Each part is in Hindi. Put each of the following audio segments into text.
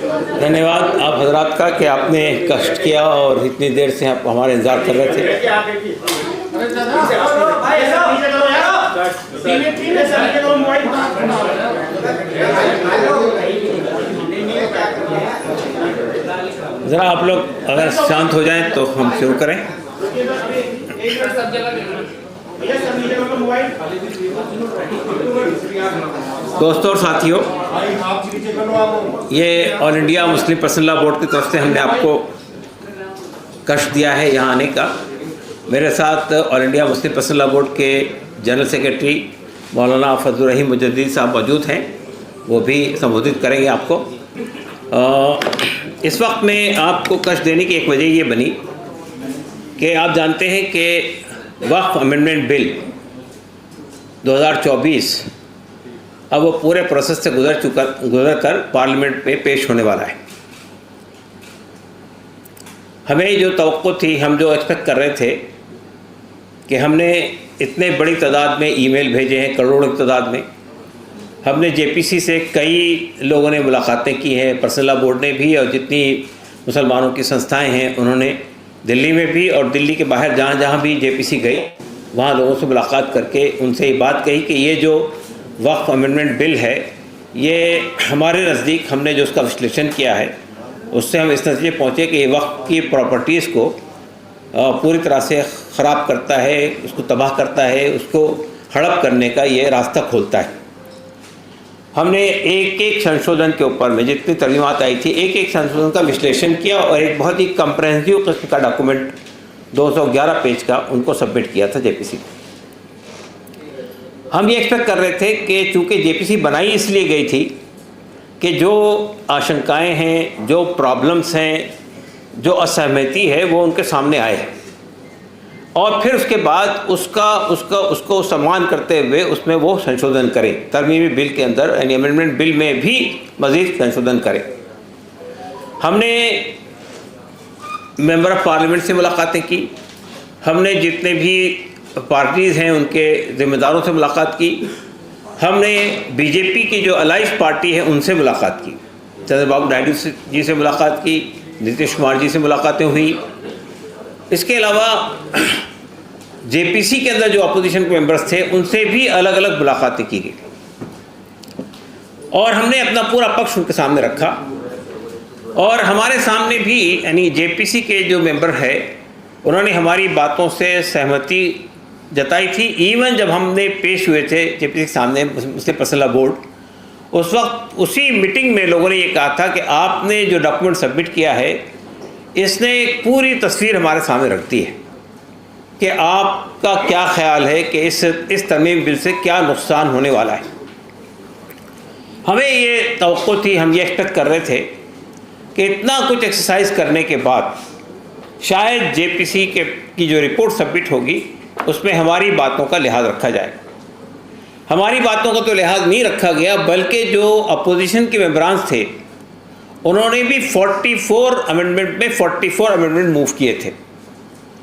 धन्यवाद आप हजरात का कि आपने कष्ट किया और इतनी देर से आप हमारा इंतज़ार कर रहे थे। ज़रा आप लोग अगर शांत हो जाएं तो हम शुरू करें। दोस्तों और साथियों, ये all India Muslim personal law board की तरफ से हमने आपको कष्ट दिया है यहाँ आने का। मेरे साथ all India Muslim personal law board के जनरल सेक्रेटरी मौलाना फजलुर रहीम मुजद्दिदी साहब मौजूद हैं, वो भी संबोधित करेंगे आपको। इस वक्त में आपको कष्ट देने की एक वजह ये बनी कि आप जानते हैं कि वक्फ अमेंडमेंट बिल 2024 अब वो पूरे प्रोसेस से गुजर कर पार्लियामेंट में पेश होने वाला है। हमें जो तवक्को थी, हम जो एक्सपेक्ट कर रहे थे कि हमने इतने बड़ी तादाद में ईमेल भेजे हैं, करोड़ों की तादाद में। हमने जेपीसी से कई लोगों ने मुलाकातें की हैं, पर्सनल लॉ बोर्ड ने भी, और जितनी मुसलमानों की संस्थाएं हैं उन्होंने दिल्ली में भी और दिल्ली के बाहर जहाँ जहाँ भी जेपीसी गई वहाँ लोगों से मुलाकात करके उनसे ये बात कही कि ये जो वक्फ अमेंडमेंट बिल है, ये हमारे नज़दीक, हमने जो उसका विश्लेषण किया है उससे हम इस नतीजे पहुँचे कि ये वक्फ की प्रॉपर्टीज़ को पूरी तरह से ख़राब करता है, उसको तबाह करता है, उसको हड़प करने का ये रास्ता खोलता है। हमने एक एक संशोधन के ऊपर में जितनी तरमीमात आई थी, एक एक संशोधन का विश्लेषण किया और एक बहुत ही कंप्रेहेंसिव किस्म का डॉक्यूमेंट 211 पेज का उनको सबमिट किया था जेपीसी को। हम ये एक्सपेक्ट कर रहे थे कि चूँकि जेपीसी बनाई इसलिए गई थी कि जो आशंकाएं हैं, जो प्रॉब्लम्स हैं, जो असहमति है वो उनके सामने आए और फिर उसके बाद उसको सम्मान करते हुए उसमें वो संशोधन करें, तरमीमी बिल के अंदर यानी अमेंडमेंट बिल में भी मज़ीद संशोधन करें। हमने मेंबर ऑफ़ पार्लियामेंट से मुलाकातें की, हमने जितने भी पार्टीज़ हैं उनके ज़िम्मेदारों से मुलाकात की, हमने बीजेपी की जो अलाइज पार्टी है उनसे मुलाकात की, चंद्रबाबू नायडू जी से मुलाकात की, नीतीश कुमार जी से मुलाकातें हुई। इसके अलावा जेपीसी के अंदर जो अपोजिशन के मेंबर्स थे उनसे भी अलग अलग मुलाकातें की गई और हमने अपना पूरा पक्ष उनके सामने रखा। और हमारे सामने भी यानी जेपीसी के जो मेंबर है उन्होंने हमारी बातों से सहमति जताई थी। इवन जब हमने पेश हुए थे जेपीसी के सामने मुस्लिम पर्सनल लॉ बोर्ड, उस वक्त उसी मीटिंग में लोगों ने ये कहा था कि आपने जो डॉक्यूमेंट सबमिट किया है इसने एक पूरी तस्वीर हमारे सामने रख दी है कि आपका क्या ख्याल है कि इस तरमीम बिल से क्या नुकसान होने वाला है। हमें ये तवक्को थी, हम ये एक्सपेक्ट कर रहे थे कि इतना कुछ एक्सरसाइज करने के बाद शायद जेपीसी की जो रिपोर्ट सबमिट होगी उसमें हमारी बातों का लिहाज रखा जाएगा। हमारी बातों का तो लिहाज नहीं रखा गया, बल्कि जो अपोजिशन के मेंबरान थे उन्होंने भी 44 अमेंडमेंट में 44 अमेंडमेंट मूव किए थे,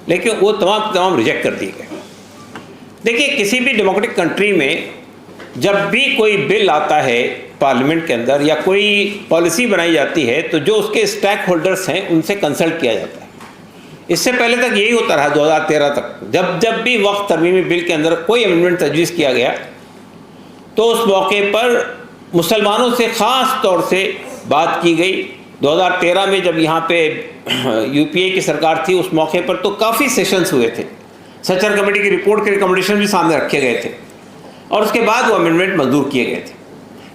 लेकिन वो तमाम रिजेक्ट कर दिए गए। देखिए, किसी भी डेमोक्रेटिक कंट्री में जब भी कोई बिल आता है पार्लियामेंट के अंदर या कोई पॉलिसी बनाई जाती है तो जो उसके स्टेक होल्डर्स हैं उनसे कंसल्ट किया जाता है। इससे पहले तक यही होता रहा 2013 तक, जब भी वक्त तरमीमी बिल के अंदर कोई अमेंडमेंट तजवीज़ किया गया तो उस मौके पर मुसलमानों से ख़ास तौर से बात की गई। 2013 में जब यहाँ पे यूपीए की सरकार थी उस मौके पर तो काफ़ी सेशंस हुए थे, सचर कमेटी की रिपोर्ट के रिकमेंडेशन भी सामने रखे गए थे और उसके बाद वो अमेंडमेंट मंजूर किए गए थे।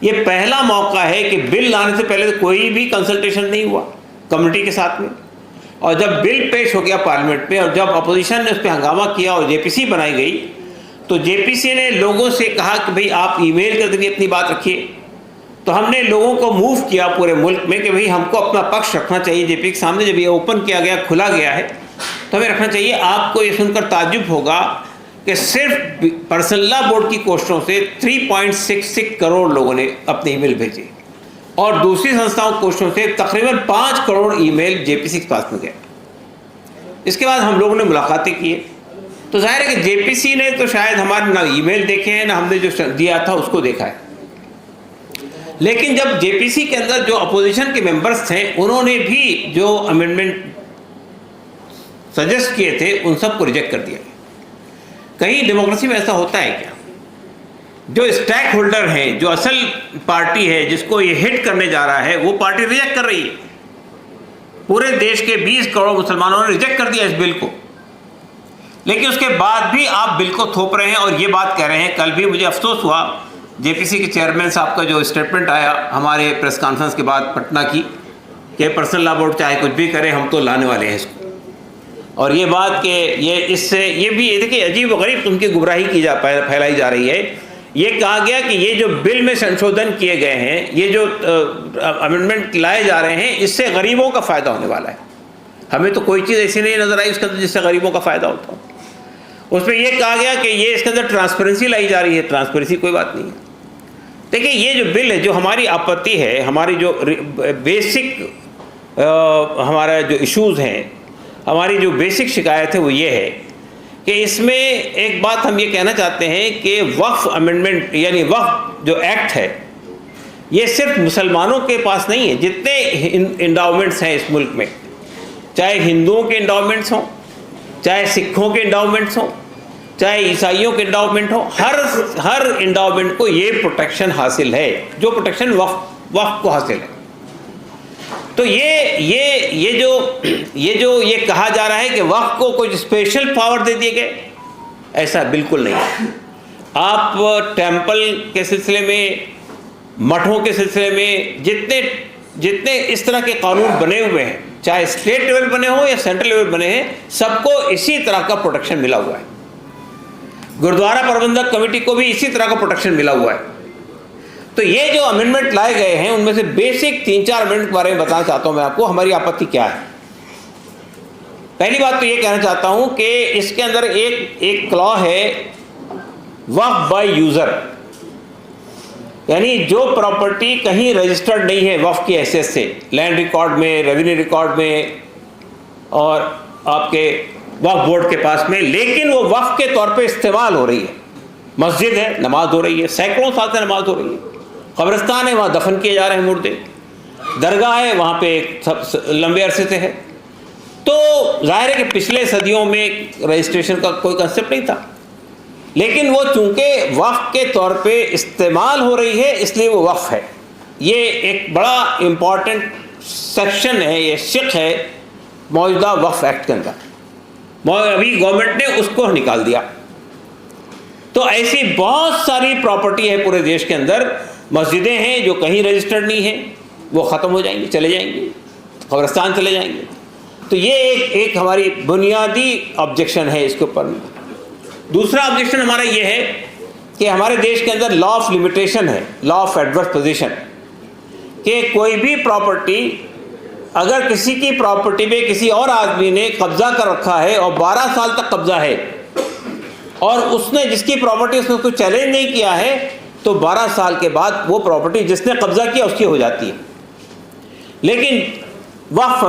ये पहला मौका है कि बिल लाने से पहले तो कोई भी कंसल्टेशन नहीं हुआ कमेटी के साथ में, और जब बिल पेश हो गया पार्लियामेंट में और जब अपोजिशन ने उस पर हंगामा किया और जेपीसी बनाई गई तो जेपीसी ने लोगों से कहा कि भाई आप ईमेल के जरिए अपनी बात रखिए। तो हमने लोगों को मूव किया पूरे मुल्क में कि भाई हमको अपना पक्ष रखना चाहिए जेपी के सामने। जब ये ओपन किया गया, खुला गया है, तो हमें रखना चाहिए। आपको ये सुनकर ताज्जुब होगा कि सिर्फ पर्सनल लॉ बोर्ड की कोशिशों से 3.66 करोड़ लोगों ने अपने ईमेल भेजे और दूसरी संस्थाओं की कोशिशों से तकरीबन 5 करोड़ ईमेल जेपीसी के पास में गए। इसके बाद हम लोगों ने मुलाकातें की, तो जाहिर है कि जेपीसी ने तो शायद हमारे ना ईमेल देखे हैं ना हमने जो दिया था उसको देखा है, लेकिन जब जेपीसी के अंदर जो अपोजिशन के मेंबर्स थे उन्होंने भी जो अमेंडमेंट सजेस्ट किए थे उन सबको रिजेक्ट कर दिया। कहीं डेमोक्रेसी में ऐसा होता है क्या? जो स्टेक होल्डर हैं, जो असल पार्टी है जिसको ये हिट करने जा रहा है, वो पार्टी रिजेक्ट कर रही है। पूरे देश के 20 करोड़ मुसलमानों ने रिजेक्ट कर दिया इस बिल को, लेकिन उसके बाद भी आप बिल को थोप रहे हैं और ये बात कह रहे हैं। कल भी मुझे अफसोस हुआ जेपीसी के चेयरमैन साहब का जो स्टेटमेंट आया हमारे प्रेस कॉन्फ्रेंस के बाद पटना की, कि पर्सनल लॉ बोर्ड चाहे कुछ भी करे हम तो लाने वाले हैं इसको। और ये बात कि ये इससे ये भी देखिए अजीब व गरीब उनकी गुमराही की फैलाई जा रही है। ये कहा गया कि ये जो बिल में संशोधन किए गए हैं, ये जो अमेंडमेंट लाए जा रहे हैं, इससे गरीबों का फ़ायदा होने वाला है। हमें तो कोई चीज़ ऐसी नहीं नज़र आई उसके अंदर जिससे गरीबों का फ़ायदा होता हो। उसमें यह कहा गया कि ये इसके अंदर ट्रांसपेरेंसी लाई जा रही है। ट्रांसपेरेंसी कोई बात नहीं है। देखिए ये जो बिल है, जो हमारी आपत्ति है, हमारी जो बेसिक हमारा जो इश्यूज़ हैं, हमारी जो बेसिक शिकायत है वो ये है कि इसमें एक बात हम ये कहना चाहते हैं कि वक्फ अमेंडमेंट यानी वक्फ जो एक्ट है, ये सिर्फ मुसलमानों के पास नहीं है। जितने इंडाउमेंट्स हैं इस मुल्क में, चाहे हिंदुओं के इंडाउमेंट्स हों, चाहे सिखों के इंडाउमेंट्स हों, चाहे ईसाइयों के इंडाउमेंट हो, हर इंडाउमेंट को ये प्रोटेक्शन हासिल है जो प्रोटेक्शन वक्फ को हासिल है। तो ये कहा जा रहा है कि वक्फ को कुछ स्पेशल पावर दे दिए गए, ऐसा बिल्कुल नहीं है। आप टेंपल के सिलसिले में, मठों के सिलसिले में जितने इस तरह के कानून बने हुए हैं, चाहे स्टेट लेवल बने हो या सेंट्रल लेवल बने हैं, सबको इसी तरह का प्रोटेक्शन मिला हुआ है। गुरुद्वारा प्रबंधक कमेटी को भी इसी तरह का प्रोटेक्शन मिला हुआ है। तो ये जो अमेंडमेंट लाए गए हैं उनमें से बेसिक 3-4 अमेंडमेंट के बारे में बताना चाहता हूं मैं आपको, हमारी आपत्ति क्या है। पहली बात तो ये कहना चाहता हूं कि इसके अंदर एक क्लॉ है वक्फ बाय यूजर, यानी जो प्रॉपर्टी कहीं रजिस्टर्ड नहीं है वक्फ की हैसियत से, लैंड रिकॉर्ड में, रेवेन्यू रिकॉर्ड में और आपके वक्फ बोर्ड के पास में, लेकिन वो वक्फ के तौर पे इस्तेमाल हो रही है। मस्जिद है, नमाज हो रही है, सैकड़ों साल से नमाज हो रही है। कब्रिस्तान है, वहाँ दफन किए जा रहे हैं मुर्दे। दरगाह है, वहाँ पे लंबे अरसे से है। तो जाहिर है कि पिछले सदियों में रजिस्ट्रेशन का कोई कंसेप्ट नहीं था, लेकिन वो चूंकि वक्फ के तौर पे इस्तेमाल हो रही है इसलिए वो वक्फ है। ये एक बड़ा इम्पॉर्टेंट सेक्शन है, ये शिक है मौजूदा वक्फ एक्ट के अंदर। अभी गवर्नमेंट ने उसको निकाल दिया। तो ऐसी बहुत सारी प्रॉपर्टी है पूरे देश के अंदर, मस्जिदें हैं जो कहीं रजिस्टर्ड नहीं है, वो ख़त्म हो जाएंगी, चले जाएंगे, कब्रिस्तान चले जाएंगे। तो ये एक हमारी बुनियादी ऑब्जेक्शन है इसके ऊपर। दूसरा ऑब्जेक्शन हमारा ये है कि हमारे देश के अंदर लॉ ऑफ लिमिटेशन है, लॉ ऑफ एडवर्स पोजीशन, कि कोई भी प्रॉपर्टी अगर किसी की प्रॉपर्टी पे किसी और आदमी ने कब्जा कर रखा है और 12 साल तक कब्जा है और उसने जिसकी प्रॉपर्टी उसने उसको चैलेंज नहीं किया है, तो 12 साल के बाद वो प्रॉपर्टी जिसने कब्जा किया उसकी हो जाती है। लेकिन वक्फ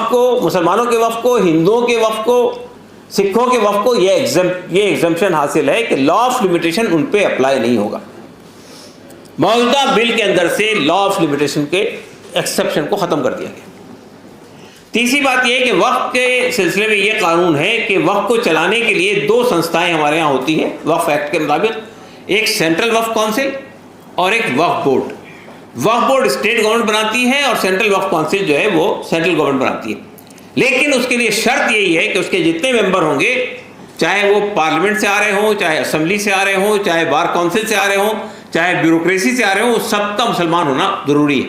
को, मुसलमानों के वक्फ को, हिंदुओं के वक्फ को, सिखों के वक्फ को ये एग्जम्पशन हासिल है कि लॉ ऑफ लिमिटेशन उन पे अप्लाई नहीं होगा। मौजूदा बिल के अंदर से लॉ ऑफ लिमिटेशन के एक्सेप्शन को ख़त्म कर दिया गया। तीसरी बात यह है कि वक्फ के सिलसिले में ये कानून है कि वक्फ को चलाने के लिए 2 संस्थाएं हमारे यहाँ होती हैं वक्फ एक्ट के मुताबिक, एक सेंट्रल वक्फ काउंसिल और एक वक्फ बोर्ड। वक्फ बोर्ड स्टेट गवर्नमेंट बनाती है और सेंट्रल वक्फ काउंसिल जो है वो सेंट्रल गवर्नमेंट बनाती है। लेकिन उसके लिए शर्त यही है कि उसके जितने मेंबर होंगे, चाहे वो पार्लियामेंट से आ रहे हों, चाहे असेंबली से आ रहे हों, चाहे बार काउंसिल से आ रहे हों, चाहे ब्यूरोक्रेसी से आ रहे हों, सबका मुसलमान होना जरूरी है।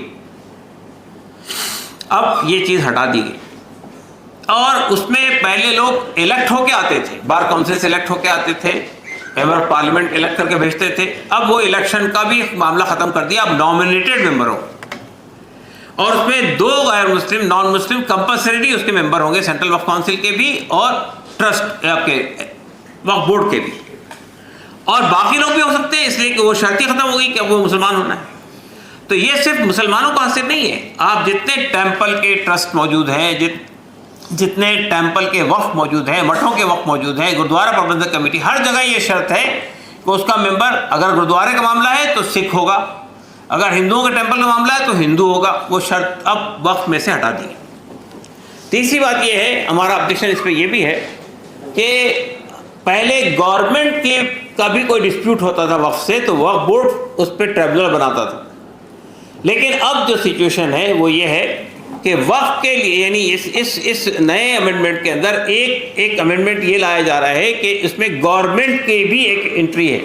अब ये चीज़ हटा दी गई और उसमें पहले लोग इलेक्ट होके आते थे, बार काउंसिल से इलेक्ट होके आते थे, मेंबर ऑफ पार्लियामेंट इलेक्ट करके भेजते थे। अब वो इलेक्शन का भी मामला ख़त्म कर दिया, अब नॉमिनेटेड मेंबर हो और उसमें 2 गैर मुस्लिम, नॉन मुस्लिम कंपल्सरी उसके मेंबर होंगे, सेंट्रल वक्फ काउंसिल के भी और ट्रस्ट आपके वक्फ बोर्ड के भी, और बाकी लोग भी हो सकते हैं, इसलिए कि वो शर्त ही ख़त्म हो गई कि अब वो मुसलमान होना है। तो ये सिर्फ मुसलमानों का हासिल नहीं है। आप जितने टेंपल के ट्रस्ट मौजूद हैं, जितने टेंपल के वक्फ मौजूद हैं, मठों के वक्फ मौजूद हैं, गुरुद्वारा प्रबंधक कमेटी, हर जगह ये शर्त है कि उसका मेंबर, अगर गुरुद्वारे का मामला है तो सिख होगा, अगर हिंदुओं के टेम्पल का मामला है तो हिंदू होगा, वो शर्त अब वक्फ में से हटा दी। तीसरी बात ये है, हमारा ऑब्जेक्शन इस पर यह भी है कि पहले गवर्नमेंट के का भी कोई डिस्प्यूट होता था वक्फ से तो वक्फ बोर्ड उस पर ट्रिब्यूनल बनाता था, लेकिन अब जो सिचुएशन है वो ये है कि वक्फ के लिए यानी इस नए अमेंडमेंट के अंदर एक अमेंडमेंट ये लाया जा रहा है कि इसमें गवर्नमेंट की भी एक एंट्री है।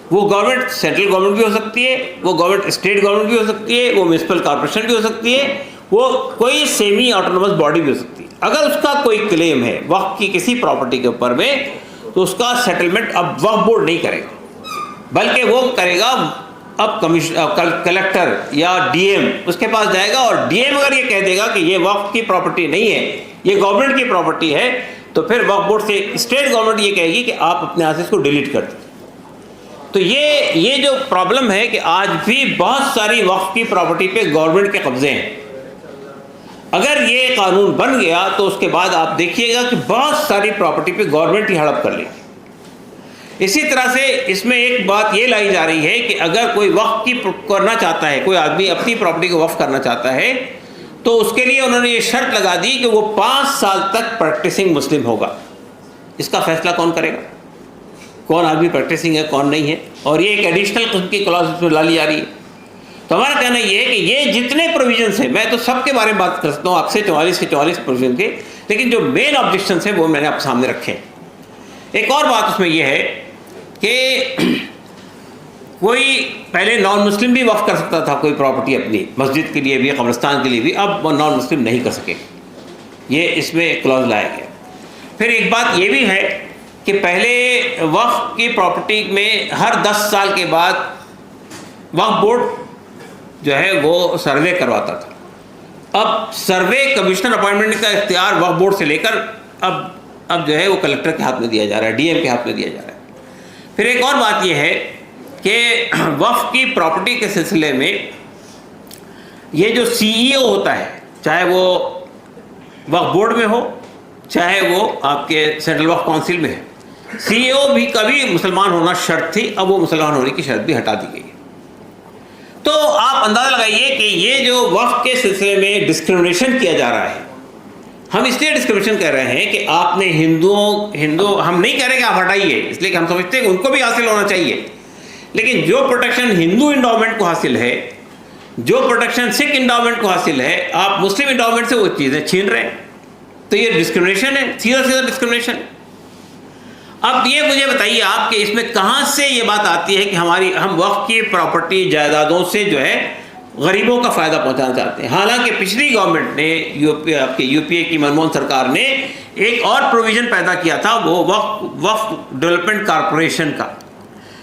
वो गवर्नमेंट सेंट्रल गवर्नमेंट भी हो सकती है, वो गवर्नमेंट स्टेट गवर्नमेंट भी हो सकती है, वो म्यूनिसिपल कॉर्पोरेशन भी हो सकती है, वो कोई सेमी ऑटोनोमस बॉडी भी हो सकती है। अगर उसका कोई क्लेम है वक्फ की किसी प्रॉपर्टी के ऊपर में तो उसका सेटलमेंट अब वक्फ बोर्ड नहीं करेगा, बल्कि वो करेगा अब कलेक्टर या डीएम उसके पास जाएगा, और डीएम अगर ये कह देगा कि ये वक्फ की प्रॉपर्टी नहीं है, ये गवर्नमेंट की प्रॉपर्टी है, तो फिर वक्फ बोर्ड से स्टेट गवर्नमेंट ये कहेगी कि आप अपने हाथ से इसको डिलीट कर दें। तो ये जो प्रॉब्लम है कि आज भी बहुत सारी वक्फ की प्रॉपर्टी पे गवर्नमेंट के कब्जे हैं। अगर ये कानून बन गया तो उसके बाद आप देखिएगा कि बहुत सारी प्रॉपर्टी पे गवर्नमेंट ही हड़प कर लेगी। इसी तरह से इसमें एक बात ये लाई जा रही है कि अगर कोई वक्फ की करना चाहता है, कोई आदमी अपनी प्रॉपर्टी को वक्फ करना चाहता है, तो उसके लिए उन्होंने ये शर्त लगा दी कि वो 5 साल तक प्रैक्टिसिंग मुस्लिम होगा। इसका फैसला कौन करेगा, कौन आदमी प्रैक्टिसिंग है कौन नहीं है, और ये एक एडिशनल किस्म की क्लॉज उसमें डाली जा रही है। तो हमारा कहना ये है कि ये जितने प्रोविजंस हैं, मैं तो सबके बारे में बात कर सकता हूँ आपसे 44 के 44 प्रोविजन के, लेकिन जो मेन ऑब्जेक्शन है वो मैंने आपके सामने रखे हैं। एक और बात उसमें यह है कि कोई पहले नॉन मुस्लिम भी वक्फ कर सकता था कोई प्रॉपर्टी अपनी, मस्जिद के लिए भी, कब्रिस्तान के लिए भी, अब वो नॉन मुस्लिम नहीं कर सके, ये इसमें एक क्लॉज लाया गया। फिर एक बात ये भी है कि पहले वक्फ की प्रॉपर्टी में हर 10 साल के बाद वक्फ बोर्ड जो है वो सर्वे करवाता था। अब सर्वे कमिश्नर अपॉइंटमेंट का इख्तियार वक्फ बोर्ड से लेकर अब जो है वो कलेक्टर के हाथ में दिया जा रहा है, डीएम के हाथ में दिया जा रहा है। फिर एक और बात यह है कि वक्फ की प्रॉपर्टी के सिलसिले में ये जो सीईओ होता है, चाहे वो वक्फ बोर्ड में हो चाहे वो आपके सेंट्रल वक्फ काउंसिल में है, सीईओ भी कभी मुसलमान होना शर्त थी, अब वो मुसलमान होने की शर्त भी हटा दी गई है। तो आप अंदाज़ा लगाइए कि ये जो वक्फ के सिलसिले में डिस्क्रिमिनेशन किया जा रहा है, हम इसलिए डिस्क्रिमिनेशन कर रहे हैं कि आपने हिंदू हम नहीं कह रहे कि आप हटाइए, इसलिए कि हम समझते हैं कि उनको भी हासिल होना चाहिए, लेकिन जो प्रोटेक्शन हिंदू इंडोमेंट को हासिल है, जो प्रोटेक्शन सिख इंडोमेंट को हासिल है, आप मुस्लिम इंडोमेंट से वो चीज़ें छीन रहे हैं, तो ये डिस्क्रिमिनेशन है, सीधा सीधा डिस्क्रिमिनेशन है। अब ये मुझे बताइए आप कि इसमें कहाँ से ये बात आती है कि हम वक्फ की प्रॉपर्टी जायदादों से जो है गरीबों का फ़ायदा पहुंचाना चाहते हैं। हालांकि पिछली गवर्नमेंट ने यूपीए की मनमोहन सरकार ने एक और प्रोविज़न पैदा किया था, वो वक्फ डेवलपमेंट कॉरपोरेशन का,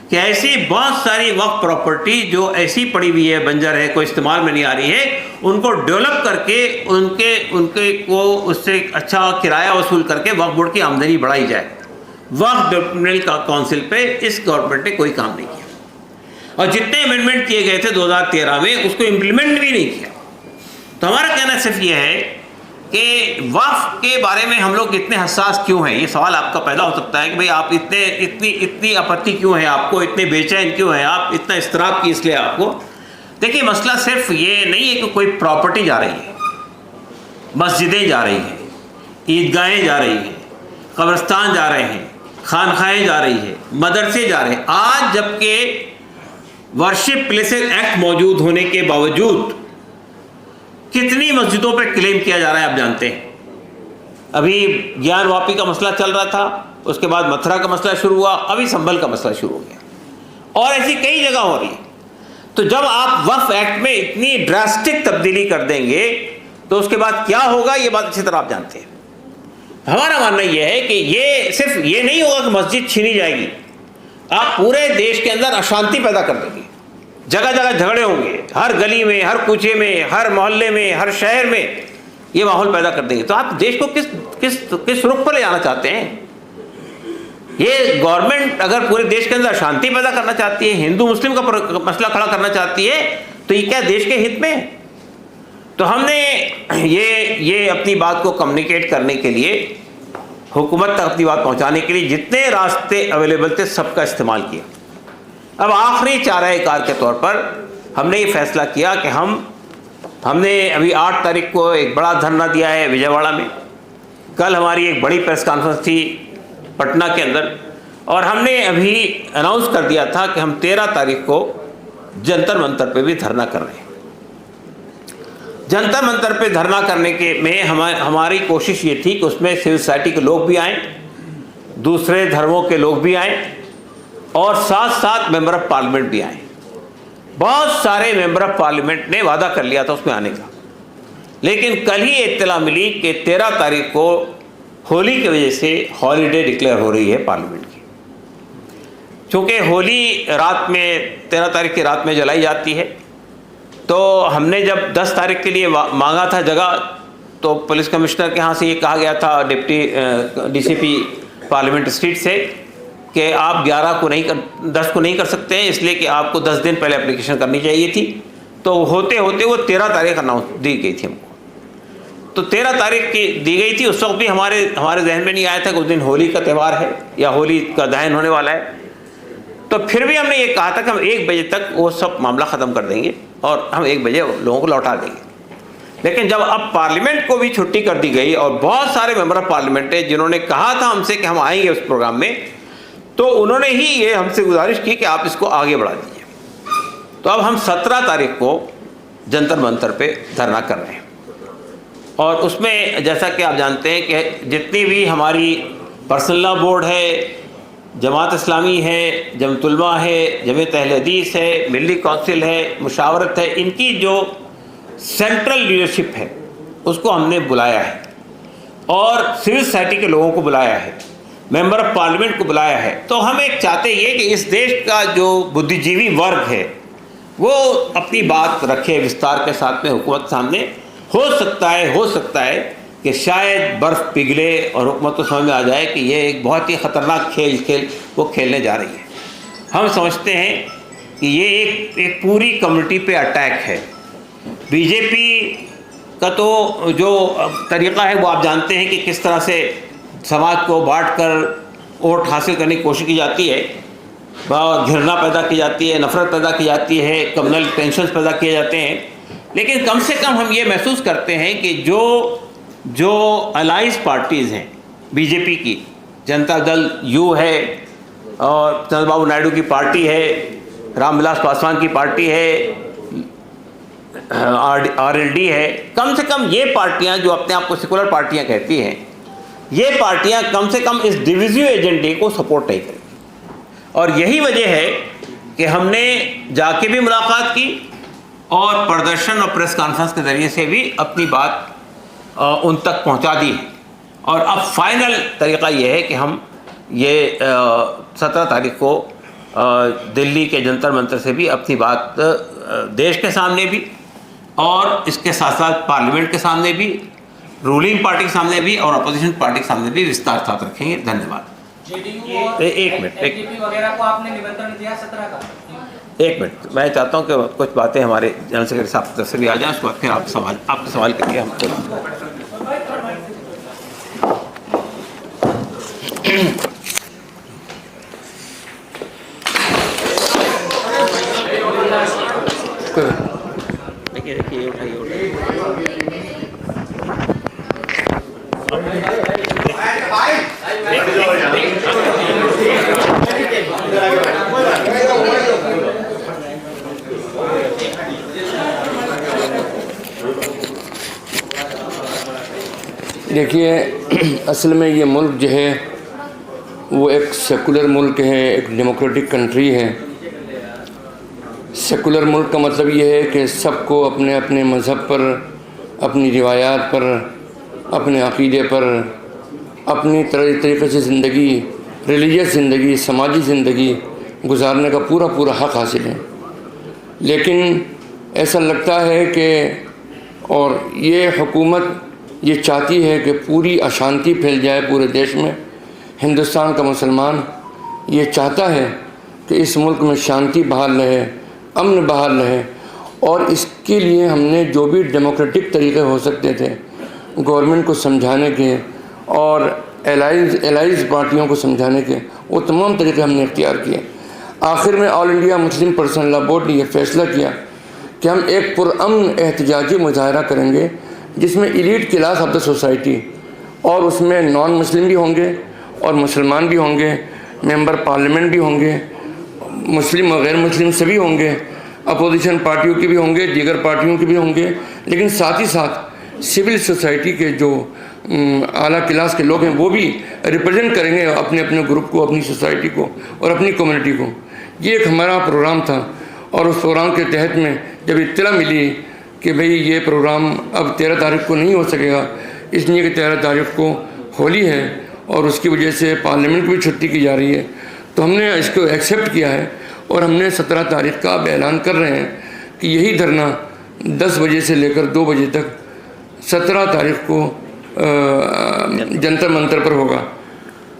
कि ऐसी बहुत सारी वक्फ प्रॉपर्टी जो ऐसी पड़ी हुई है, बंजर है, कोई इस्तेमाल में नहीं आ रही है, उनको डेवलप करके उनके को उससे अच्छा किराया वसूल करके वक्फ बोर्ड की आमदनी बढ़ाई जाए। वक्फ डेवलपमेंट काउंसिल पे इस गवर्नमेंट ने कोई काम नहीं किया, और जितने अमेंडमेंट किए गए थे 2013 में उसको इम्प्लीमेंट भी नहीं किया। तो हमारा कहना सिर्फ ये है कि वक्फ के बारे में हम लोग इतने हसास क्यों हैं। ये सवाल आपका पैदा हो सकता है कि भाई आप इतनी आपत्ति क्यों है, आपको इतने बेचैन क्यों है, आप इतना इस्तराब की इसलिए आपको। देखिए मसला सिर्फ ये नहीं है कि कोई प्रॉपर्टी जा रही है, मस्जिदें जा रही हैं, ईदगाहें जा रही हैं, कब्रिस्तान जा रहे हैं, खानखाएँ जा रही है, मदरसे जा रहे हैं। आज जबकि वर्शिप प्लेसेस एक्ट मौजूद होने के बावजूद कितनी मस्जिदों पे क्लेम किया जा रहा है आप जानते हैं। अभी ज्ञान वापी का मसला चल रहा था, उसके बाद मथुरा का मसला शुरू हुआ, अभी संभल का मसला शुरू हो गया, और ऐसी कई जगह हो रही है। तो जब आप वक्फ एक्ट में इतनी ड्रास्टिक तब्दीली कर देंगे तो उसके बाद क्या होगा, ये बात अच्छी तरह आप जानते हैं। हमारा मानना यह है कि ये सिर्फ ये नहीं होगा कि मस्जिद छीनी जाएगी, आप पूरे देश के अंदर अशांति पैदा कर देंगे, जगह जगह झगड़े होंगे, हर गली में, हर कूचे में, हर मोहल्ले में, हर शहर में ये माहौल पैदा कर देंगे। तो आप देश को किस रुख पर ले जाना चाहते हैं। ये गवर्नमेंट अगर पूरे देश के अंदर अशांति पैदा करना चाहती है, हिंदू मुस्लिम का मसला खड़ा करना चाहती है, तो ये क्या देश के हित में है। तो हमने ये अपनी बात को कम्युनिकेट करने के लिए, हुकूमत तक अपनी बात पहुंचाने के लिए जितने रास्ते अवेलेबल थे सबका इस्तेमाल किया। अब आखिरी चाराए कार के तौर पर हमने ये फैसला किया कि हमने अभी 8 तारीख को एक बड़ा धरना दिया है विजयवाड़ा में। कल हमारी एक बड़ी प्रेस कॉन्फ्रेंस थी पटना के अंदर, और हमने अभी अनाउंस कर दिया था कि हम 13 तारीख को जंतर मंतर पे भी धरना कर रहे हैं। जंतर मंतर पे धरना करने के में हमारी कोशिश ये थी कि उसमें सिविल सोसाइटी के लोग भी आएँ, दूसरे धर्मों के लोग भी आएँ, और साथ साथ मेंबर ऑफ पार्लियामेंट भी आए। बहुत सारे मेंबर ऑफ पार्लियामेंट ने वादा कर लिया था उसमें आने का, लेकिन कल ही इत्तला मिली कि 13 तारीख को होली की वजह से हॉलीडे डिक्लेयर हो रही है पार्लियामेंट की। चूँकि होली रात में 13 तारीख की रात में जलाई जाती है, तो हमने जब 10 तारीख के लिए मांगा था जगह, तो पुलिस कमिश्नर के यहाँ से ये कहा गया था डिप्टी डीसीपी पार्लियामेंट स्ट्रीट से कि आप 10 को नहीं कर सकते हैं, इसलिए कि आपको 10 दिन पहले एप्लीकेशन करनी चाहिए थी। तो होते होते वो 13 तारीख अनाउंस दी गई थी हमको। तो 13 तारीख की दी गई थी। उस वक्त भी हमारे जहन में नहीं आया था कि उस दिन होली का त्यौहार है या होली का दहन होने वाला है। तो फिर भी हमने ये कहा था कि हम 1 बजे तक वो सब मामला ख़त्म कर देंगे और हम 1 बजे लोगों को लौटा देंगे। लेकिन जब अब पार्लियामेंट को भी छुट्टी कर दी गई और बहुत सारे मेंबर ऑफ पार्लियामेंट है जिन्होंने कहा था हमसे कि हम आएंगे उस प्रोग्राम में, तो उन्होंने ही ये हमसे गुजारिश की कि आप इसको आगे बढ़ा दीजिए। तो अब हम 17 तारीख को जंतर मंतर पे धरना कर रहे हैं, और उसमें जैसा कि आप जानते हैं कि जितनी भी हमारी पर्सनल लॉ बोर्ड है, जमात इस्लामी है, जमतुलमा है, जमीयत अहले हदीस है, मिली काउंसिल है, मुशावरत है, इनकी जो सेंट्रल लीडरशिप है उसको हमने बुलाया है, और सिविल सोसाइटी के लोगों को बुलाया है, मेंबर ऑफ पार्लियामेंट को बुलाया है। तो हम एक चाहते ये कि इस देश का जो बुद्धिजीवी वर्ग है वो अपनी बात रखे विस्तार के साथ में हुकूमत सामने। हो सकता है कि शायद बर्फ़ पिघले और हुकूमत को समझ में आ जाए कि ये एक बहुत ही ख़तरनाक खेल वो खेलने जा रही है। हम समझते हैं कि ये एक पूरी कम्युनिटी पे अटैक है। बीजेपी का तो जो तरीक़ा है वो आप जानते हैं कि किस तरह से समाज को बांटकर वोट हासिल करने की कोशिश की जाती है, घृणा पैदा की जाती है, नफ़रत पैदा की जाती है, कम्युनल टेंशन पैदा किए जाते हैं। लेकिन कम से कम हम ये महसूस करते हैं कि जो अलाइज पार्टीज़ हैं, बीजेपी की जनता दल यू है, और चंद्रबाबू नायडू की पार्टी है, रामविलास पासवान की पार्टी है, आरएलडी है, कम से कम ये पार्टियां जो अपने आप को सेकुलर पार्टियां कहती हैं, ये पार्टियां कम से कम इस डिविजिव एजेंडे को सपोर्ट नहीं करेंगी। और यही वजह है कि हमने जाके भी मुलाकात की और प्रदर्शन और प्रेस कॉन्फ्रेंस के ज़रिए से भी अपनी बात उन तक पहुंचा दी है। और अब फाइनल तरीक़ा ये है कि हम ये 17 तारीख को दिल्ली के जंतर मंतर से भी अपनी बात देश के सामने भी, और इसके साथ साथ पार्लियामेंट के सामने भी, रूलिंग पार्टी के सामने भी और अपोजिशन पार्टी के सामने भी विस्तार साथ रखेंगे। धन्यवाद। एक मिनट वगैरह को आपने निमंत्रण दिया 17 का? एक मिनट, मैं चाहता हूं कि कुछ बातें हमारे जनरल सेक्रेटरी साहब की तरफ से भी आ जाएं, उसके बाद फिर आपके सवाल करिए हमको। देखिए उठाइए। देखिए, असल में ये मुल्क जो है वो एक सेकुलर मुल्क है, एक डेमोक्रेटिक कंट्री है। सेकुलर मुल्क का मतलब ये है कि सबको अपने अपने मज़हब पर, अपनी रिवायात पर, अपने अक़ीदे पर, अपनी तरीक़े से ज़िंदगी, रिलीजियस ज़िंदगी, समाजी ज़िंदगी गुजारने का पूरा हक़ हासिल है। लेकिन ऐसा लगता है कि और ये हुकूमत ये चाहती है कि पूरी अशांति फैल जाए पूरे देश में। हिंदुस्तान का मुसलमान ये चाहता है कि इस मुल्क में शांति बहाल रहे, अमन बहाल रहे, और इसके लिए हमने जो भी डेमोक्रेटिक तरीक़े हो सकते थे गवर्नमेंट को समझाने के और एलाइज पार्टियों को समझाने के, वो तमाम तरीक़े हमने इख्तियार किए। आखिर में all India Muslim personal law board ने यह फ़ैसला किया कि हम एक पुरअमन एहतजाजी मुजाहरा करेंगे जिसमें elite class of the society और उसमें नॉन मुस्लिम भी होंगे और मुसलमान भी होंगे, मेंबर पार्लियामेंट भी होंगे, मुस्लिम और गैर मुस्लिम सभी होंगे, अपोजिशन पार्टियों के भी होंगे, दीगर पार्टियों के भी होंगे, लेकिन साथ ही साथ सिविल सोसाइटी के जो आला क्लास के लोग हैं वो भी रिप्रेजेंट करेंगे अपने अपने ग्रुप को, अपनी सोसाइटी को और अपनी कम्युनिटी को। ये एक हमारा प्रोग्राम था और उस प्रोग्राम के तहत में जब इत्तला मिली कि भाई ये प्रोग्राम अब 13 तारीख को नहीं हो सकेगा, इसलिए कि 13 तारीख को होली है और उसकी वजह से पार्लियामेंट की भी छुट्टी की जा रही है, तो हमने इसको एक्सेप्ट किया है और हमने 17 तारीख का अब ऐलान कर रहे हैं कि यही धरना 10 बजे से लेकर 2 बजे तक 17 तारीख को जंतर मंतर पर होगा।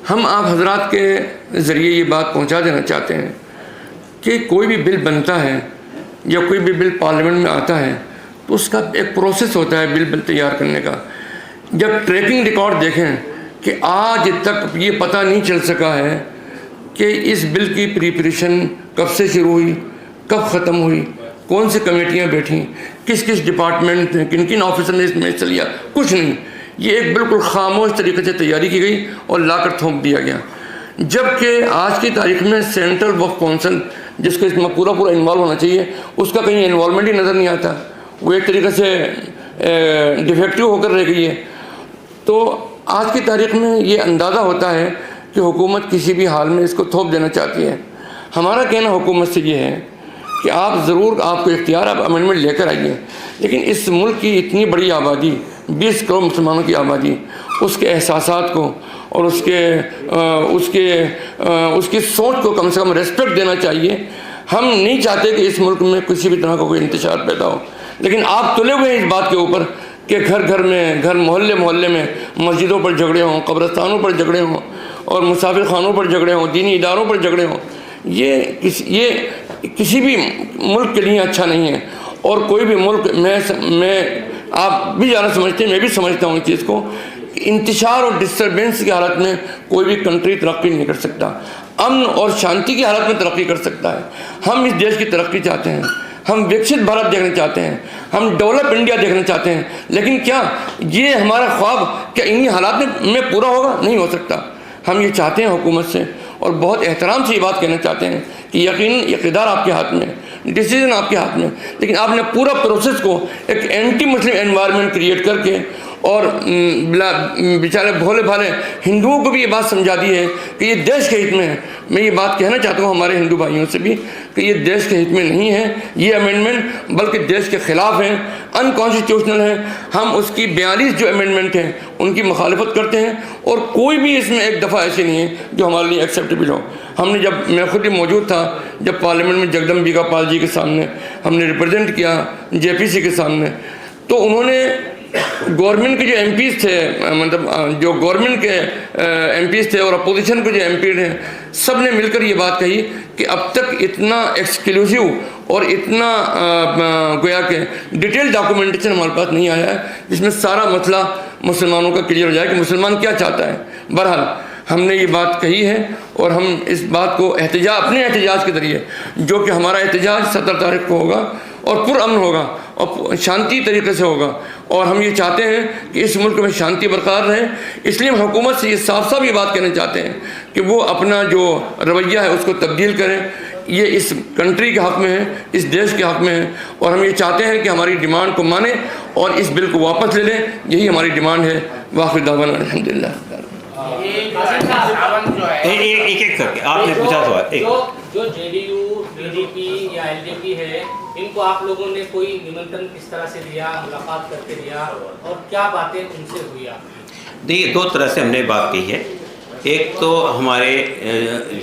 हम आप हजरात के ज़रिए ये बात पहुंचा देना चाहते हैं कि कोई भी बिल बनता है या कोई भी बिल पार्लियामेंट में आता है तो उसका एक प्रोसेस होता है बिल तैयार करने का। जब ट्रैकिंग रिकॉर्ड देखें कि आज तक ये पता नहीं चल सका है कि इस बिल की प्रिपरेशन कब से शुरू हुई, कब ख़त्म हुई, कौन सी कमेटियाँ बैठी, किस किस डिपार्टमेंट में किन किन ऑफिसर ने इसमें हिस्सा लिया, कुछ नहीं। ये एक बिल्कुल खामोश तरीके से तैयारी की गई और लाकर थोप दिया गया। जबकि आज की तारीख में सेंट्रल वक्फ काउंसिल जिसको इसमें पूरा इन्वॉल्व होना चाहिए, उसका कहीं इन्वॉल्वमेंट ही नज़र नहीं आता। वो एक तरीके से डिफेक्टिव होकर रह गई है। तो आज की तारीख में ये अंदाज़ा होता है कि हुकूमत किसी भी हाल में इसको थोप देना चाहती है। हमारा कहना हुकूमत से ये है कि आप ज़रूर, आपको इख्तियार, आप अमेंडमेंट लेकर आइए, लेकिन इस मुल्क की इतनी बड़ी आबादी, 20 करोड़ मुसलमानों की आबादी, उसके एहसासात को और उसकी सोच को कम से कम रेस्पेक्ट देना चाहिए। हम नहीं चाहते कि इस मुल्क में किसी भी तरह का कोई इंतशार पैदा हो, लेकिन आप तुले हुए हैं इस बात के ऊपर कि घर घर में, घर मोहल्ले मोहल्ले में मस्जिदों पर झगड़े हों, कब्रस्तानों पर झगड़े हों और मुसाफिर खानों पर झगड़े हों, दीनी इदारों पर झगड़े हों। ये किसी भी मुल्क के लिए अच्छा नहीं है। और कोई भी मुल्क, मैं आप भी ज़्यादा समझते हैं, मैं भी समझता हूँ इस चीज़ को, इंतशार और डिस्टर्बेंस की हालत में कोई भी कंट्री तरक्की नहीं कर सकता। अमन और शांति की हालत में तरक्की कर सकता है। हम इस देश की तरक्की चाहते हैं, हम विकसित भारत देखना चाहते हैं, हम डेवलप इंडिया देखना चाहते हैं, लेकिन क्या ये हमारा ख्वाब क्या इन्हीं हालात में पूरा होगा? नहीं हो सकता। हम ये चाहते हैं हुकूमत से और बहुत एहतराम से ये बात कहना चाहते हैं कि यकीनन इक़्तिदार आपके हाथ में, डिसीजन आपके हाथ में, लेकिन आपने पूरा प्रोसेस को एक एंटी मुस्लिम एनवायरनमेंट क्रिएट करके और बेचारे भोले भाले हिंदुओं को भी ये बात समझा दी है कि ये देश के हित में है। मैं ये बात कहना चाहता हूँ हमारे हिंदू भाइयों से भी कि ये देश के हित में नहीं है ये अमेंडमेंट, बल्कि देश के ख़िलाफ़ हैं, अनकॉन्स्टिट्यूशनल है। हम उसकी 42 जो अमेंडमेंट हैं उनकी मुखालफत करते हैं और कोई भी इसमें एक दफ़ा ऐसी नहीं है जो हमारे लिए एक्सेप्टेबल हो। हमने जब, मैं खुद ही मौजूद था जब पार्लियामेंट में जगदम्बिका पाल जी के सामने हमने रिप्रेजेंट किया, JPC के सामने, तो उन्होंने गवर्नमेंट के जो MPs थे, मतलब जो गवर्नमेंट के MPs थे और अपोजिशन के जो MP थे, सब ने मिलकर ये बात कही कि अब तक इतना एक्सक्लूसिव और इतना गोया के डिटेल डॉक्यूमेंटेशन हमारे पास नहीं आया है जिसमें सारा मसला मुसलमानों का क्लियर हो जाए कि मुसलमान क्या चाहता है। बहरहाल हमने ये बात कही है और हम इस बात को अपने एहतजाज के ज़रिए, जो कि हमारा एहतजाज 17 तारीख को होगा और पुरअमन होगा और शांति तरीके से होगा, और हम ये चाहते हैं कि इस मुल्क में शांति बरकरार रहे। इसलिए हम हुकूमत से ये साफ साफ ये बात कहना चाहते हैं कि वो अपना जो रवैया है उसको तब्दील करें। ये इस कंट्री के हक़ में है, इस देश के हक़ में है, और हम ये चाहते हैं कि हमारी डिमांड को माने और इस बिल को वापस ले लें। यही हमारी डिमांड है। वाखिर दावाना अल्हम्दुलिल्लाह। एक करके आपने पूछा सवाल। जो JDU, BJP या LJP है, इनको आप लोगों ने कोई निमंत्रण किस तरह से दिया, मुलाकात करके दिया और क्या बातें उनसे हुई आपकी? देखिए, 2 तरह से हमने बात की है। एक तो हमारे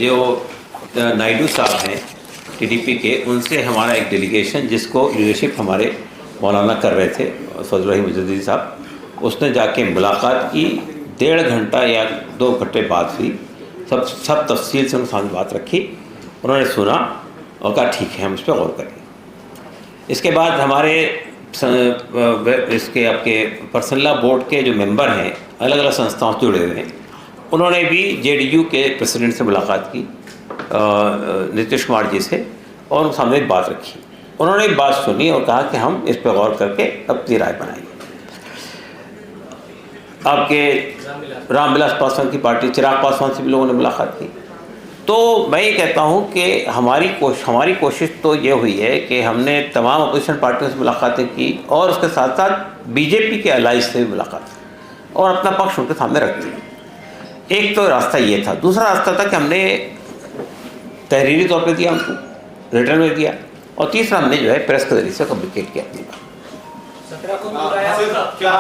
जो नायडू साहब हैं TDP के, उनसे हमारा एक डेलीगेशन, जिसको लीडरशिप हमारे मौलाना कर रहे थे फजल रहीम मुजद्दिदी साहब, उसने जाके मुलाकात की। 1.5 घंटा या 2 घंटे बाद हुई। सब तफसील से उनके सामने बात रखी, उन्होंने सुना और कहा ठीक है, हम इस पर गौर करेंगे। इसके बाद हमारे इसके आपके पर्सनल बोर्ड के जो मेंबर हैं, अलग अलग संस्थाओं से जुड़े हुए हैं, उन्होंने भी JDU के प्रेसिडेंट से मुलाकात की, नीतीश कुमार जी से, और उनके सामने बात रखी। उन्होंने बात सुनी और कहा कि हम इस पर गौर करके अपनी राय बनाएंगे। आपके रामविलास पासवान की पार्टी चिराग पासवान से भी लोगों ने मुलाकात की। तो मैं ये कहता हूँ कि हमारी कोशिश तो ये हुई है कि हमने तमाम अपोजिशन पार्टियों से मुलाकातें की और उसके साथ साथ बीजेपी के अलाइज से भी मुलाकात और अपना पक्ष उनके सामने रख दिया। एक तो रास्ता ये था। दूसरा रास्ता था कि हमने तहरीरी तौर पे दिया, उनको रिटर्न में दिया, और तीसरा हमने जो है प्रेस के जरिए से कम्युनिकेट किया अपनी बात। क्या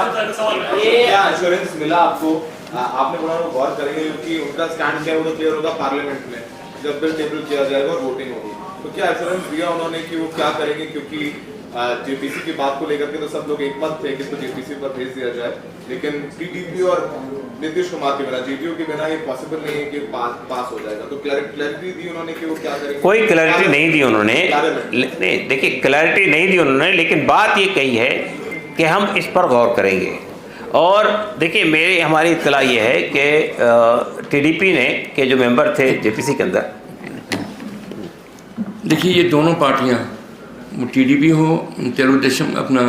एश्योरेंस मिला आपको? आपने बोला वो गौर करेंगे क्योंकि उनका स्टैंड क्या है वो तो क्लियर होगा पार्लियामेंट में जब बिल टेबल किया जाएगा और वोटिंग होगी। तो क्या एश्योरेंस दिया उन्होंने कि वो क्या करेंगे? क्योंकि जेपीसी की बात को लेकर के तो सब लोग एक मत थे कि इसको जेपीसी पर भेज दिया जाए, लेकिन टीडीपी और नीतीश कुमार के बिना, जेडीयू के बिना ये पॉसिबल नहीं है कि पास हो जाएगा। तो क्लैरिटी दी उन्होंने कि वो क्या करेंगे? कोई क्लैरिटी नहीं दी उन्होंने। देखिए, क्लैरिटी नहीं दी उन्होंने, लेकिन बात ये कही है कि हम इस पर गौर करेंगे। और देखिए, हमारी इत्तला ये है कि टीडीपी ने के जो मेंबर थे जेपीसी के अंदर, देखिए ये दोनों पार्टियां, वो टीडीपी हो, तेलुगुदेशम अपना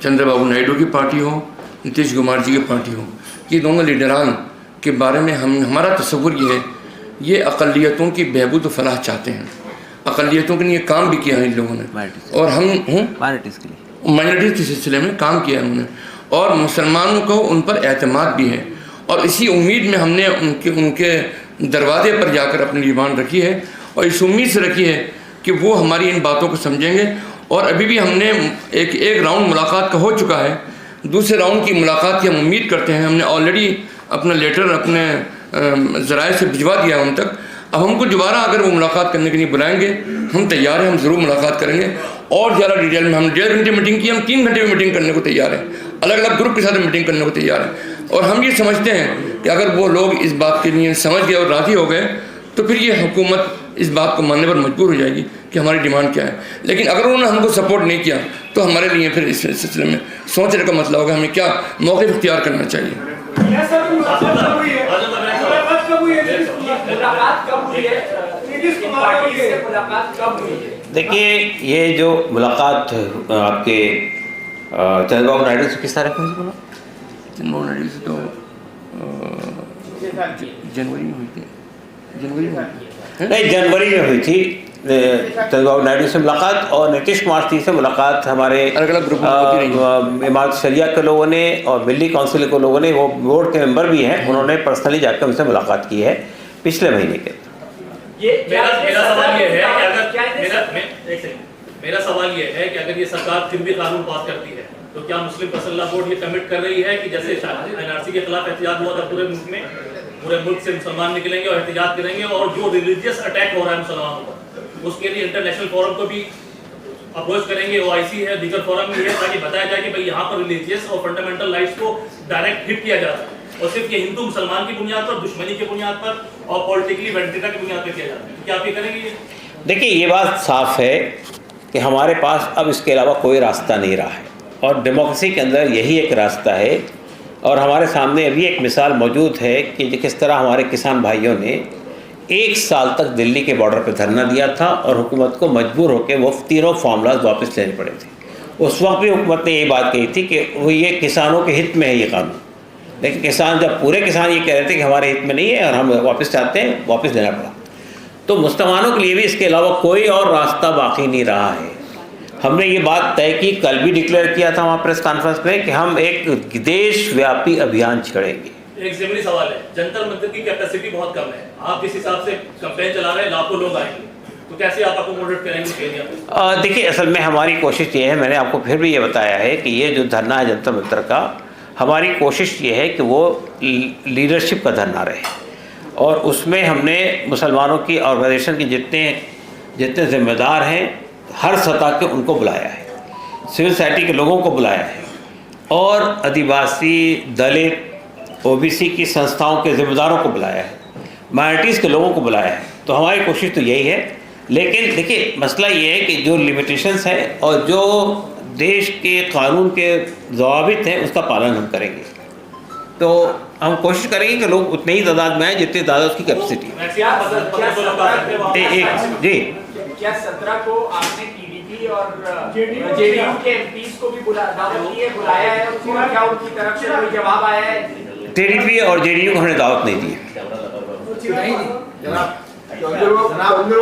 चंद्रबाबू नायडू की पार्टी हो, नीतीश कुमार जी की पार्टी हो, ये दोनों लीडरान के बारे में हमारा तस्वुर ये है, ये अक़लियतों की बहबूद व फलाह चाहते हैं। अक़लियतों के लिए काम भी किया है इन लोगों ने, और हम माइनॉरिटीज़ के सिलसिले में काम किया है उन्होंने, और मुसलमानों को उन पर एतमाद भी है। और इसी उम्मीद में हमने उनके दरवाजे पर जाकर अपनी ज़ुबान रखी है, और इस उम्मीद से रखी है कि वो हमारी इन बातों को समझेंगे। और अभी भी हमने एक राउंड मुलाकात का हो चुका है, दूसरे राउंड की मुलाकात की हम उम्मीद करते हैं। हमने ऑलरेडी अपना लेटर अपने ज़राए से भिजवा दिया है उन तक। अब हमको दोबारा अगर वो मुलाकात करने के लिए बुलाएंगे, हम तैयार हैं, हम ज़रूर मुलाकात करेंगे। और ज़्यादा डिटेल में हम 1.5 घंटे मीटिंग की, हम 3 घंटे में मीटिंग करने को तैयार हैं, अलग अलग ग्रुप के साथ मीटिंग करने को तैयार हैं। और हम ये समझते हैं कि अगर वो लोग इस बात के लिए समझ गए और राज़ी हो गए, तो फिर ये हुकूमत इस बात को मानने पर मजबूर हो जाएगी कि हमारी डिमांड क्या है। लेकिन अगर उन्होंने हमको सपोर्ट नहीं किया, तो हमारे लिए फिर इस सिलसिले में सोचने का मतलब होगा हमें क्या मौक़िफ़ इख्तियार करना चाहिए। देखिए, ये जो मुलाकात आपके चंद्रबाबू नायडू से किस तारीख में बोला? चंद्रबाबू नायडू से तो जनवरी में हुई थी। नहीं, जनवरी में हुई थी चंद्रबाबू नायडू से मुलाकात, और नीतीश कुमार जी से मुलाकात हमारे अलग अलग ग्रुप इमारत शरिया के लोगों ने और दिल्ली काउंसिल के लोगों ने, वो बोर्ड के मेंबर भी हैं, उन्होंने पर्सनली जाकर उनसे मुलाकात की है पिछले महीने के। मेरा सवाल ये है कि अगर ये सरकार फिर भी कानून पास करती है, तो क्या मुस्लिम पर्सनल बोर्ड ये कमिट कर रही है कि जैसे एनआरसी के खिलाफ एहतिजाज हुआ था पूरे मुल्क में, पूरे मुल्क से मुसलमान निकलेंगे और एहतिजाज करेंगे, और जो रिलीजियस अटैक हो रहा है मुसलमानों पर, उसके लिए इंटरनेशनल फोरम को भी अप्रोच करेंगे, OIC है, दीगर फोरम भी है, ताकि बताया जाए कि भाई यहाँ पर रिलीजियस और फंडामेंटल राइट्स को डायरेक्ट हिट किया जा रहा है, और सिर्फ ये हिंदू मुसलमान की बुनियाद पर, दुश्मनी की बुनियाद पर और पॉलिटिकली वेंटिका की बुनियाद पर किया जा रहा है। क्या आप ये करेंगे? देखिए, ये बात साफ है कि हमारे पास अब इसके अलावा कोई रास्ता नहीं रहा है, और डेमोक्रेसी के अंदर यही एक रास्ता है। और हमारे सामने अभी एक मिसाल मौजूद है कि किस तरह हमारे किसान भाइयों ने 1 साल तक दिल्ली के बॉर्डर पर धरना दिया था, और हुकूमत को मजबूर होकर वो तीनों फार्मूलाज वापस लेने पड़े थे। उस वक्त भी हुकूमत ने ये बात कही थी कि वो ये किसानों के हित में है ये कानून, लेकिन किसान जब पूरे किसान ये कह रहे थे कि हमारे हित में नहीं है और हम वापस चाहते हैं, वापस लेना पड़ा। तो मुसलमानों के लिए भी इसके अलावा कोई और रास्ता बाकी नहीं रहा है। हमने ये बात तय की, कल भी डिक्लेयर किया था वहाँ प्रेस कॉन्फ्रेंस में, कि हम एक देशव्यापी अभियान छेड़ेंगे। एक ज़मीनी सवाल है, जंतर मंतर की कैपेसिटी बहुत कम है, आप जिस हिसाब से कैंपेन चला रहे हैं लाखों लोग आएंगे, तो कैसे आप अकोमोडेट करेंगे? देखिए, असल में हमारी कोशिश ये है, मैंने आपको फिर भी ये बताया है कि ये जो धरना है जंतर मंतर का, हमारी कोशिश ये है कि वो लीडरशिप का धरना रहे, और उसमें हमने मुसलमानों की ऑर्गेनाइजेशन के जितने जिम्मेदार हैं हर सतह के उनको बुलाया है, सिविल सोसाइटी के लोगों को बुलाया है, और आदिवासी, दलित, OBC की संस्थाओं के जिम्मेदारों को बुलाया है, माइनॉरिटीज़ के लोगों को बुलाया है। तो हमारी कोशिश तो यही है। लेकिन देखिए, मसला ये है कि जो लिमिटेशंस हैं और जो देश के कानून के ज़वाबित हैं, उसका पालन हम करेंगे। तो हम कोशिश करेंगे कि लोग उतने ही तादाद में आए जितनी तादाद उसकी कैपेसिटी। क्या 17 को आपने TDP टीडीपी और जेडीयू के एमपीज को भी दावत की है, बुलाया है, उसको क्या उनकी तरफ से कोई जवाब आया है? टीडीपी और जेडीयू को हमने दावत नहीं दी।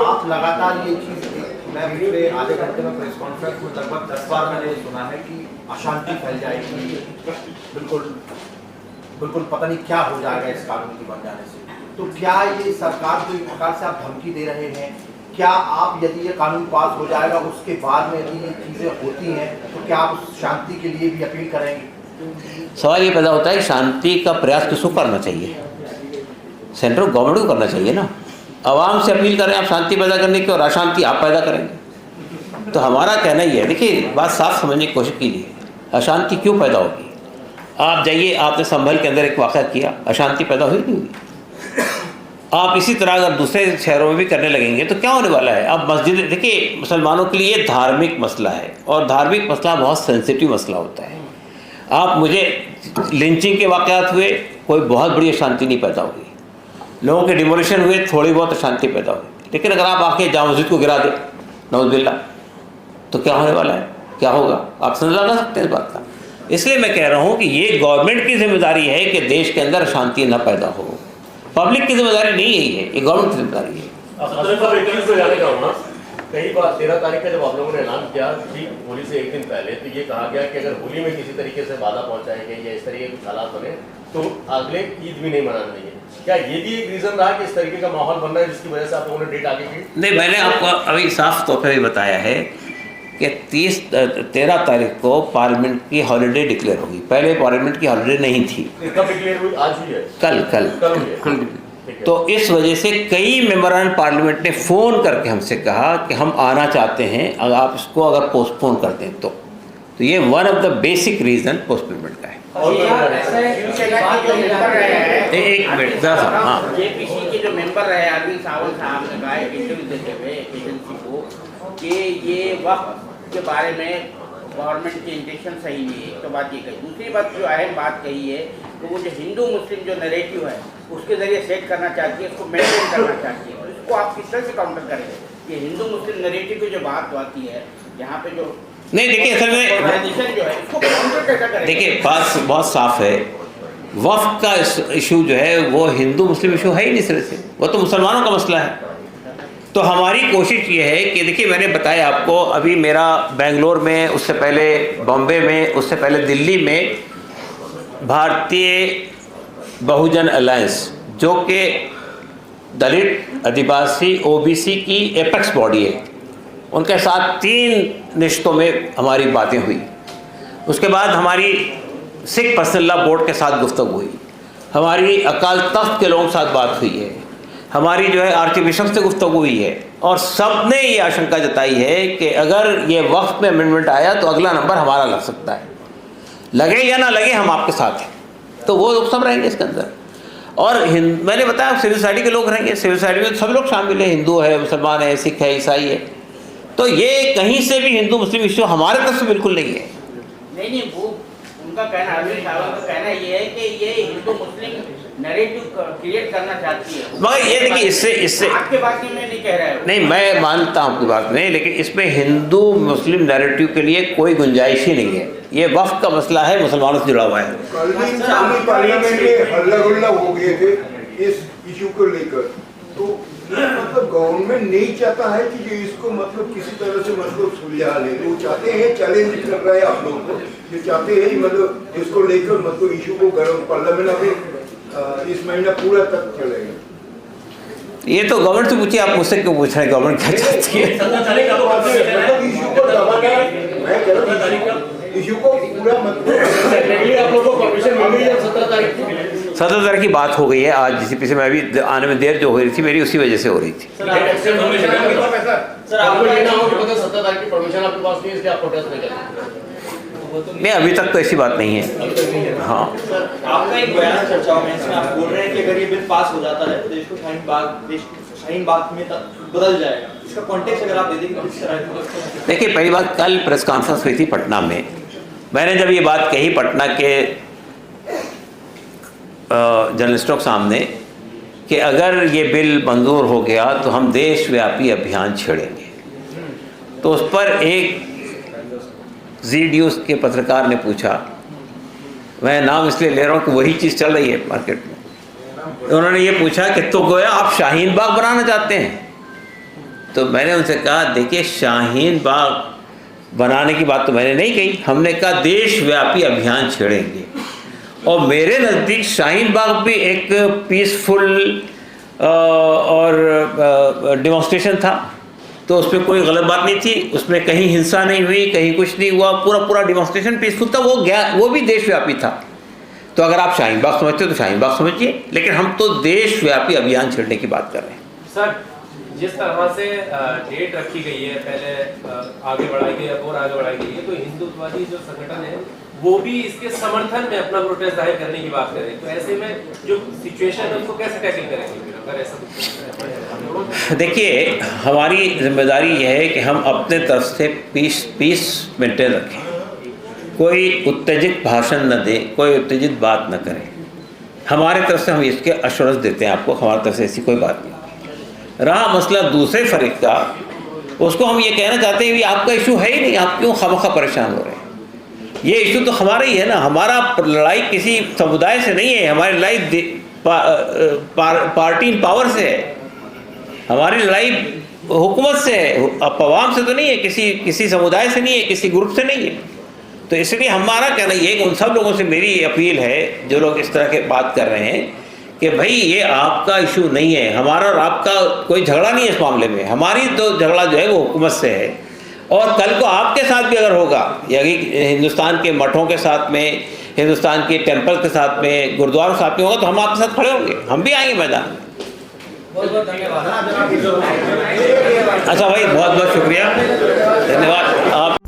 आप लगातार ये चीज, मैं पिछले आधे घंटे में प्रेस कॉन्फ्रेंस में लगभग 10 बार मैंने सुना है कि अशांति फैल जाएगी, बिल्कुल पता नहीं क्या हो जाएगा इस कानून के बन जाने से। तो क्या ये सरकार को एक प्रकार से आप धमकी दे रहे हैं? क्या आप, यदि ये कानून पास हो जाएगा उसके बाद में यदि ये चीजें होती हैं तो क्या आप उस शांति के लिए भी अपील करेंगे? सवाल ये पैदा होता है शांति का प्रयास किसको करना चाहिए? सेंट्रल गवर्नमेंट को करना चाहिए ना। आवाम से अपील करें आप शांति पैदा करने की और अशांति आप पैदा करेंगे। तो हमारा कहना ही है, देखिए बात साफ समझने की कोशिश कीजिए, अशांति क्यों पैदा होगी? आप जाइए, आपने संभल के अंदर एक वाक़या किया, अशांति पैदा हुई नहीं हुई? आप इसी तरह अगर दूसरे शहरों में भी करने लगेंगे तो क्या होने वाला है? अब मस्जिद, देखिए मुसलमानों के लिए धार्मिक मसला है और धार्मिक मसला बहुत सेंसिटिव मसला होता है। आप मुझे लिंचिंग के वाक़यात हुए, कोई बहुत बड़ी अशांति नहीं पैदा हुई। लोगों के डिमोलिशन हुए, थोड़ी बहुत अशांति पैदा हुई। लेकिन अगर आप आके जामा मस्जिद को गिरा दें नौज़ुबिल्लाह, तो क्या होने वाला है, क्या होगा? आप समझ लगा सकते हैं इस बात का। इसलिए मैं कह रहा हूँ कि ये गवर्नमेंट की जिम्मेदारी है कि देश के अंदर अशांति न पैदा हो। पब्लिक की जिम्मेदारी नहीं है, ये गवर्नमेंट की जिम्मेदारी है। कई बार 13 तारीख का जब आप लोगों ने ऐलान किया ठीक होली से एक दिन पहले, तो ये कहा गया कि अगर होली में किसी तरीके से बाधा पहुंचाएंगे या इस तरीके के कुछ हालात बने तो अगले ईद भी नहीं मनाने देंगे। क्या ये भी एक रीजन रहा कि इस तरीके का माहौल बन रहा है जिसकी वजह से आप लोगों ने डेट आगे की? नहीं, मैंने आपको अभी साफ तौर पर भी बताया है कि 13 तारीख को पार्लियामेंट की हॉलीडे डिक्लेयर होगी। पहले पार्लियामेंट की हॉलीडे नहीं थी। कब डिक्लेयर हुई? आज हुई है? कल हुई है। तो इस वजह से कई मेंबरान पार्लियामेंट ने फ़ोन करके हमसे कहा कि हम आना चाहते हैं, अगर आप इसको अगर पोस्टपोन कर दें तो ये one of the basic reason postponement का है। एक मिनट, हाँ, जेपीसी के जो मेंबर रहे अरविंद सावंत साहब ने कहा एक इंटरव्यू देते हुए एजेंसी को कि ये वक्त के बारे में गवर्नमेंट की इंटेंशन सही नहीं है। तो बात ये कही, दूसरी बात जो अहम बात कही है तो वो जो हिंदू मुस्लिम जो नैरेटिव है उसके जरिए सेट करना चाहती है, उसको मेंटेन करना चाहती है। तो इसको आप किस तरह से काउंटर करेंगे? ये हिंदू मुस्लिम नैरेटिव की जो बात आती है यहाँ पे जो नहीं, देखिए असल में जो है इसको काउंटर कैसे करेंगे? देखिए बात बहुत साफ है। वक्फ का इशू जो है वो हिंदू मुस्लिम इशू है ही नहीं सिरे से, वो तो मुसलमानों का मसला है। तो हमारी कोशिश ये है कि देखिए मैंने बताया आपको, अभी मेरा बेंगलोर में, उससे पहले बॉम्बे में, उससे पहले दिल्ली में भारतीय बहुजन अलायंस जो कि दलित आदिवासी ओबीसी की एपेक्स बॉडी है, उनके साथ 3 रिश्तों में हमारी बातें हुई। उसके बाद हमारी सिख पर्सनल लॉ बोर्ड के साथ गुफ्तगू हुई, हमारी अकाल तख्त के लोगों के साथ बात हुई है, हमारी जो है आर्च बिशप से गुफ्तगू हुई है, और सब ने ये आशंका जताई है कि अगर ये वक्त में अमेंडमेंट आया तो अगला नंबर हमारा लग सकता है। लगे या ना लगे हम आपके साथ हैं, तो वो लोग सब रहेंगे इसके अंदर। और मैंने बताया सिविल सोसाइटी के लोग रहेंगे, सिविल सोसाइटी में सब लोग शामिल हैं, हिंदू है, मुसलमान है, सिख है, ईसाई है। तो ये कहीं से भी हिंदू मुस्लिम इशू हमारे तरफ से बिल्कुल नहीं है। नहीं, वो उनका कहना, अरविंद सावंत का कहना ये है कि ये हिंदू मुस्लिम नैरेटिव क्रिएट करना चाहती है। मगर ये देखिए इससे आपके बात में नहीं कह रहा है। नहीं, मैं मानता हूँ आपकी बात नहीं, लेकिन इसमें हिंदू मुस्लिम नैरेटिव के लिए कोई गुंजाइश ही नहीं है। ये वक्फ का मसला है, मुसलमानों से जुड़ा हुआ है। पार्लियामेंट में हल्ला गुल्ला हो गए थे इस इशू को लेकर, तो मतलब गवर्नमेंट नहीं चाहता है कि ये इसको मतलब किसी तरह से मतलब सुलझा ले। वो चाहते हैं, चैलेंज कर रहा है आप लोगों को, ये चाहते हैं मतलब इसको लेकर मतलब इशू को गवर्नमेंट पार्लियामेंट में इस महीना पूरा तक चलेगा। ये तो गवर्नमेंट से पूछिए, आप मुझसे क्यों पूछ रहे हैं गवर्नमेंट क्या चाहती है? इशू को दबाना, मैं कह रहा हूँ इशू को पूरा मतलब आप लोगों को परमिशन मिल गई है 17 तारीख की? 17 तारीख की बात हो गई है आज जीसीपी से। मैं अभी आने में देर जो हो रही थी मेरी उसी वजह से हो रही थी। सर आपको लेना हो कि मतलब 17 तारीख की परमिशन आपके पास नहीं है इसलिए आप प्रोटेस्ट नहीं करते? नहीं, अभी तक तो ऐसी बात नहीं है। हाँ, आपका एक बयान चर्चाओं में इसमें आप बोल रहे हैं कि अगर ये बिल पास हो जाता है तो देश को शाहीन बाग में बदल जाएगा। इसका कॉन्टेक्स्ट अगर आप दे देंगे किस तरह? देखिए पहली बात, कल प्रेस कॉन्फ्रेंस हुई थी पटना में। मैंने जब ये बात कही पटना के जर्नलिस्टों के सामने कि अगर ये बिल मंजूर हो गया तो हम देशव्यापी अभियान छेड़ेंगे, तो उस पर एक जी न्यूज़ के पत्रकार ने पूछा, मैं नाम इसलिए ले रहा हूँ कि वही चीज़ चल रही है मार्केट में, उन्होंने ये पूछा कि तो गोया आप शाहीन बाग बनाना चाहते हैं? तो मैंने उनसे कहा, देखिए शाहीन बाग बनाने की बात तो मैंने नहीं कही, हमने कहा देशव्यापी अभियान छेड़ेंगे। और मेरे नज़दीक शाहीन बाग भी एक पीसफुल और डेमोन्स्ट्रेशन था, तो उसमें कोई गलत बात नहीं थी, उसमें कहीं हिंसा नहीं हुई, कहीं कुछ नहीं हुआ, पूरा डेमोन्स्ट्रेशन पीसफुल था, वो भी देशव्यापी था। तो अगर आप शाहीन बाग समझते हो तो शाहीन बाग समझिए, लेकिन हम तो देशव्यापी अभियान छेड़ने की बात कर रहे हैं। सर, जिस तरह से डेट रखी गई है, पहले आगे बढ़ाई गई है और आगे बढ़ाई गई है, तो हिंदुत्ववादी जो संगठन है वो भी इसके समर्थन में अपना प्रोटेस्ट जाहिर करने की बात करें, तो ऐसे में जो सिचुएशन है उसको कैसे टैकल करेंगे अगर ऐसा? देखिए, हमारी जिम्मेदारी यह है कि हम अपने तरफ से पीस मेंटेन रखें, कोई उत्तेजित भाषण न दें, कोई उत्तेजित बात न करें। हमारे तरफ से हम इसके अश्योरेंस देते हैं आपको, हमारी तरफ से ऐसी कोई बात नहीं। रहा मसला दूसरे फरीक का, उसको हम ये कहना चाहते हैं कि आपका इशू है ही नहीं, आप क्यों खामखा परेशान हो रहे हैं? ये इशू तो हमारा ही है ना, हमारा लड़ाई किसी समुदाय से नहीं है, हमारी लड़ाई पार्टी इन पावर से है, हमारी लड़ाई हुकूमत से है, अवाम से तो नहीं है, किसी समुदाय से नहीं है, किसी ग्रुप से नहीं है। तो इसलिए हमारा कहना ये कि उन सब लोगों से मेरी अपील है जो लोग इस तरह के बात कर रहे हैं कि भाई ये आपका इशू नहीं है, हमारा और आपका कोई झगड़ा नहीं है इस मामले में, हमारी तो झगड़ा जो है वो हुकूमत से है। और कल को आपके साथ भी अगर होगा, यानी हिंदुस्तान के मठों के साथ में, हिंदुस्तान के टेम्पल के साथ में, गुरुद्वारों के साथ में होगा, तो हम आपके साथ खड़े होंगे, हम भी आएंगे मैदान में। बहुत बहुत धन्यवाद। अच्छा भाई, बहुत बहुत शुक्रिया, धन्यवाद आप